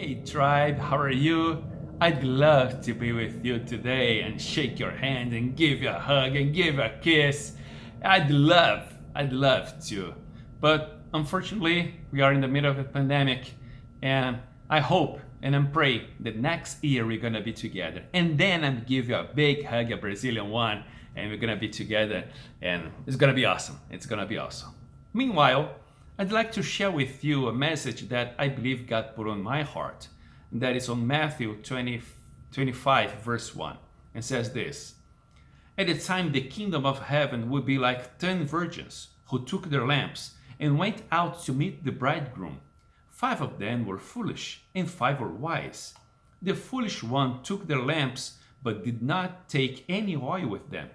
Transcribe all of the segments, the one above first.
Hey tribe, how are you? I'd love to be with you today and shake your hand and give you a hug and give you a kiss. I'd love to. But unfortunately, we are in the middle of a pandemic and I hope and I'm praying that next year we're gonna be together. And then I'll give you a big hug, a Brazilian one, and we're gonna be together and it's gonna be awesome. It's gonna be awesome. Meanwhile, I'd like to share with you a message that I believe God put on my heart. And that is on Matthew 25, verse 1. And says this: At the time the kingdom of heaven will be like 10 virgins who took their lamps and went out to meet the bridegroom. 5 of them were foolish and 5 were wise. The foolish one took their lamps but did not take any oil with them.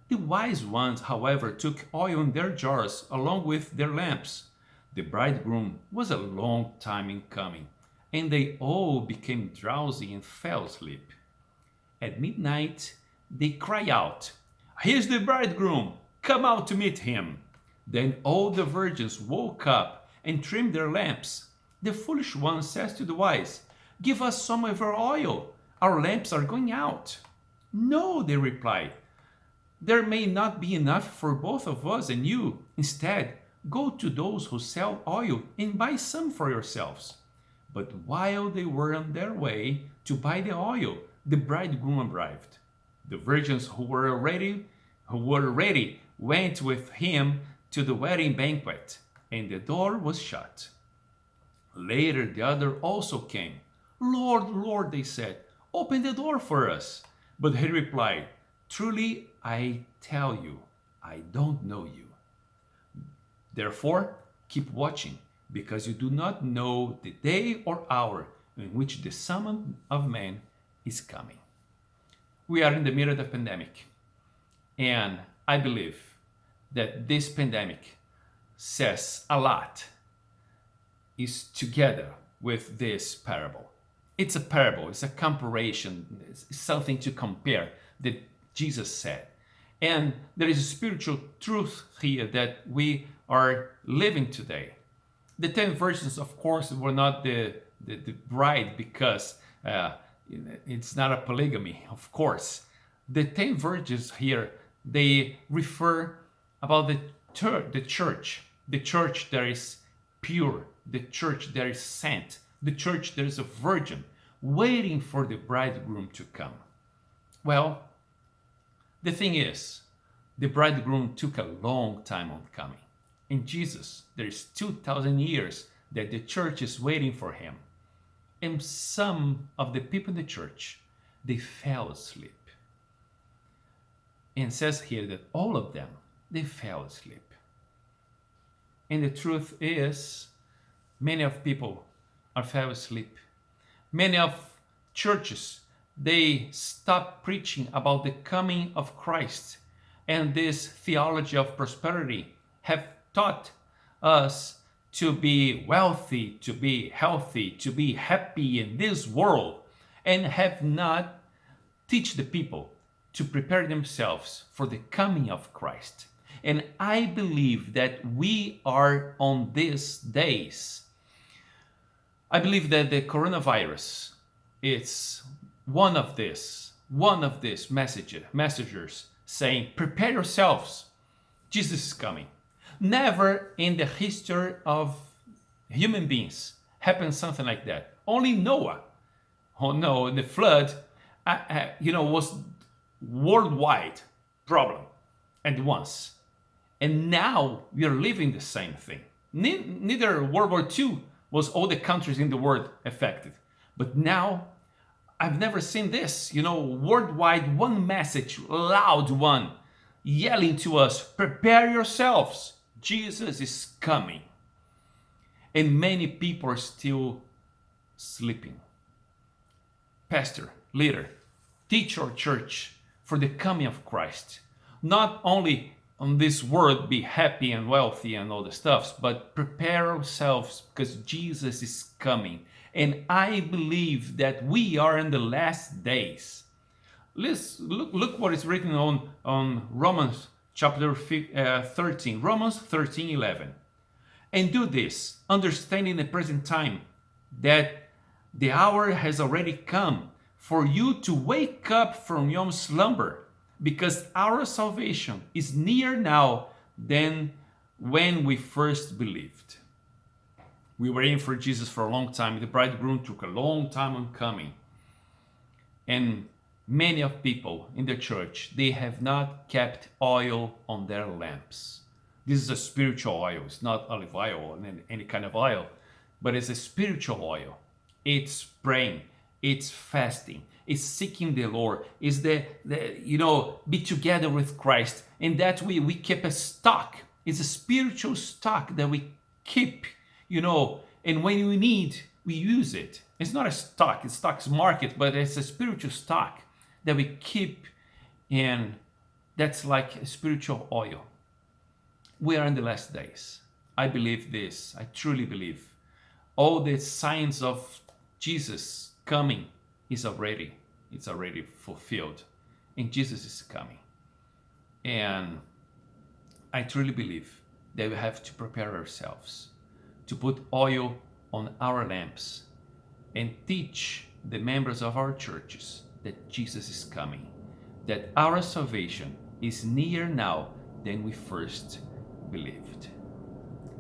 The wise ones, however, took oil in their jars along with their lamps. The bridegroom was a long time in coming, and they all became drowsy and fell asleep. At midnight, they cry out, "Here's the bridegroom! Come out to meet him!" Then all the virgins woke up and trimmed their lamps. The foolish one says to the wise, "Give us some of your oil. Our lamps are going out." "No," they replied. "There may not be enough for both of us and you. Instead, go to those who sell oil and buy some for yourselves." But while they were on their way to buy the oil, the bridegroom arrived. The virgins who were ready went with him to the wedding banquet, and the door was shut. Later the other also came. "Lord, Lord," they said, "open the door for us." But he replied, "Truly I tell you, I don't know you. Therefore, keep watching, because you do not know the day or hour in which the Son of Man is coming." We are in the middle of the pandemic, and I believe that this pandemic says a lot, is together with this parable. It's a parable, it's a comparison, it's something to compare that Jesus said. And there is a spiritual truth here that we are living today. The 10 virgins, of course, were not the bride because it's not a polygamy, of course. The 10 virgins here, they refer about the church that is pure, the church that is sent, the church that is a virgin, waiting for the bridegroom to come. Well, the thing is, the bridegroom took a long time on coming. In Jesus, there is 2,000 years that the church is waiting for him. And some of the people in the church, they fell asleep. And it says here that all of them, they fell asleep. And the truth is, many of people are fell asleep. Many of churches, they stop preaching about the coming of Christ. And this theology of prosperity have taught us to be wealthy, to be healthy, to be happy in this world, and have not teach the people to prepare themselves for the coming of Christ. And I believe that we are on these days. I believe that the coronavirus is one of these messengers saying, prepare yourselves, Jesus is coming. Never in the history of human beings happened something like that. Only Noah, the flood, was worldwide problem at once. And now we are living the same thing. Neither World War II was all the countries in the world affected. But now, I've never seen this, worldwide, one message, loud one, yelling to us, prepare yourselves, Jesus is coming. And many people are still sleeping. Pastor, leader, teach our church for the coming of Christ. Not only on this world be happy and wealthy and all the stuff, but prepare ourselves because Jesus is coming. And I believe that we are in the last days. Let's look what is written on Romans chapter 13, Romans 13:11. And do this, understanding the present time, that The hour has already come for you to wake up from your slumber, because our salvation is nearer now than when we first believed. We were waiting for Jesus for a long time. The bridegroom took a long time on coming. And many of people in the church, they have not kept oil on their lamps. This is a spiritual oil. It's not olive oil or any kind of oil, but it's a spiritual oil. It's praying, it's fasting, it's seeking the Lord, it's be together with Christ. And that we keep a stock. It's a spiritual stock that we keep, and when we need, we use it. It's not a stock, it's stock's market, but it's a spiritual stock that we keep, and that's like a spiritual oil. We are in the last days. I believe this. I truly believe. All the signs of Jesus coming it's already fulfilled. And Jesus is coming. And I truly believe that we have to prepare ourselves to put oil on our lamps and teach the members of our churches that Jesus is coming, that our salvation is nearer now than we first believed.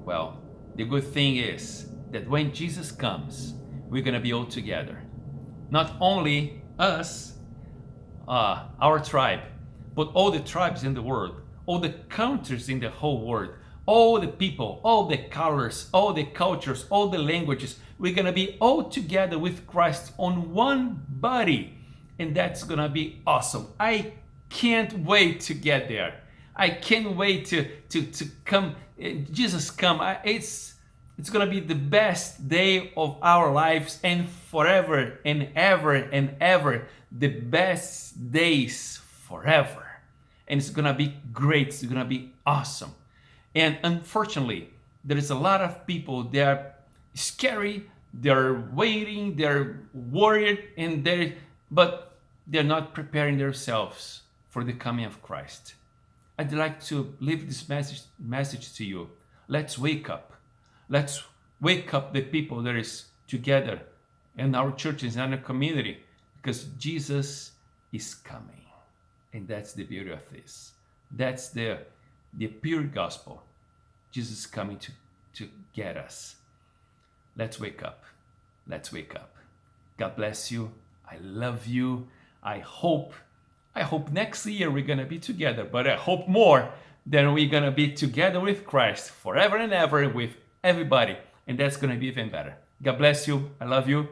Well, the good thing is that when Jesus comes, we're going to be all together. Not only us, our tribe, but all the tribes in the world, all the countries in the whole world, all the people, all the colors, all the cultures, all the languages. We're going to be all together with Christ on one body. And that's going to be awesome. I can't wait to get there. I can't wait to come. Jesus come. It's going to be the best day of our lives, and forever and ever and ever, the best days forever. And it's going to be great. It's going to be awesome. And unfortunately, there is a lot of people, they are scary, they're waiting, they're worried, but they're not preparing themselves for the coming of Christ. I'd like to leave this message to you. Let's wake up. Let's wake up the people that is together in our churches and our community, because Jesus is coming. And that's the beauty of this. That's the pure gospel. Jesus is coming to get us. Let's wake up. Let's wake up. God bless you. I love you. I hope next year we're going to be together, but I hope more than we're going to be together with Christ forever and ever with everybody. And that's going to be even better. God bless you. I love you.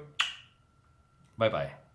Bye-bye.